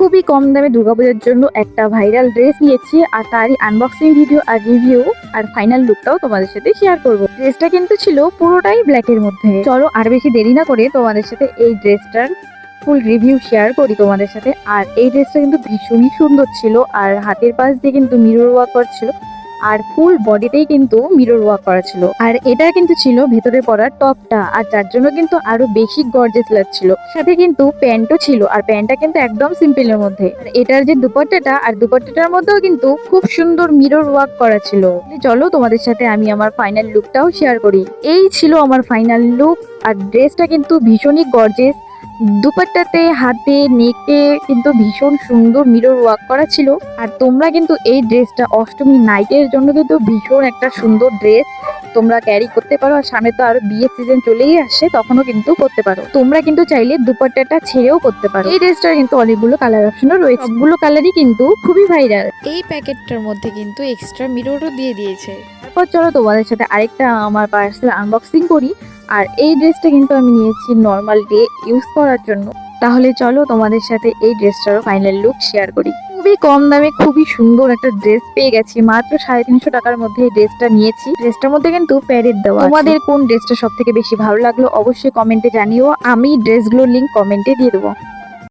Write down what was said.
খুবই কম দামে দুর্গাপূজার জন্য একটা ভাইরাল ড্রেস নিয়েছি, আর তারই আনবক্সিং ভিডিও আর রিভিউ আর ফাইনাল লুকটাও তোমাদের সাথে শেয়ার করব। ড্রেসটা কিন্তু ছিল পুরোটাই ব্ল্যাকের মধ্যে। চলো আর বেশি দেরি না করে তোমাদের সাথে এই ড্রেসটার ফুল রিভিউ শেয়ার করি তোমাদের সাথে। আর এই ড্রেসটা কিন্তু ভীষণই সুন্দর ছিল, আর হাতের পাশ দিয়ে কিন্তু মিরর ওয়ার্ক করছিল, আর ফুল বডিতেই কিন্তু মিরর ওয়ার্ক করা ছিল। আর এটা কিন্তু ছিল ভেতরে পরা টপটা, আর যার জন্য কিন্তু আরো বেশি গর্জিয়াস লাগছিল। সাথে কিন্তু প্যান্টও ছিল, আর প্যান্টটা কিন্তু একদম সিম্পলের মধ্যে। আর এটার যে দুপাট্টাটা, আর দুপাট্টাটার মধ্যেও কিন্তু খুব সুন্দর মিরর ওয়ার্ক করা ছিল। চলো তোমাদের সাথে আমি আমার ফাইনাল লুকটাও শেয়ার করি। এই ছিল আমার ফাইনাল লুক। আর ড্রেসটা কিন্তু ভীষণই গর্জিয়াস। দুপাট্টাতে, হাতে, নেকে কিন্তু ভীষণ সুন্দর মিরর ওয়ার্ক করা ছিল। আর তোমরা কিন্তু এই ড্রেসটা অষ্টমী নাইটের জন্য কিন্তু ভীষণ একটা সুন্দর ড্রেস তোমরা ক্যারি করতে পারো। আর সামনে তো আরো বিয়ের সিজন চলেই আসছে, তখনও কিন্তু করতে পারো। তোমরা কিন্তু চাইলে দুপাট্টাটা ছেড়েও করতে পারো। এই ড্রেসটার কিন্তু অনেকগুলো কালার অপশনও রয়েছে, সবগুলো কালারই কিন্তু খুবই ভাইরাল। এই প্যাকেটটার মধ্যে কিন্তু এক্সট্রা মিররও দিয়ে দিয়েছে। তারপর চলো তোমাদের সাথে আরেকটা আমার পার্সেল আনবক্সিং করি। আর এই ড্রেসটা কিন্তু আমি নিয়েছি নর্মাল ডে ইউজ করার জন্য। তাহলে চলো তোমাদের সাথে এই ড্রেসটারও ফাইনাল লুক শেয়ার করি। খুবই কম দামে খুবই সুন্দর একটা ড্রেস পেয়ে গেছি, মাত্র 350 টাকার মধ্যে এই ড্রেসটা নিয়েছি। ড্রেসটার মধ্যে কিন্তু প্যারেড দেওয়া। তোমাদের কোন ড্রেসটা সব থেকে বেশি ভালো লাগলো অবশ্যই কমেন্টে জানিও, আমি ড্রেসগুলোর লিঙ্ক কমেন্টে দিয়ে দেবো।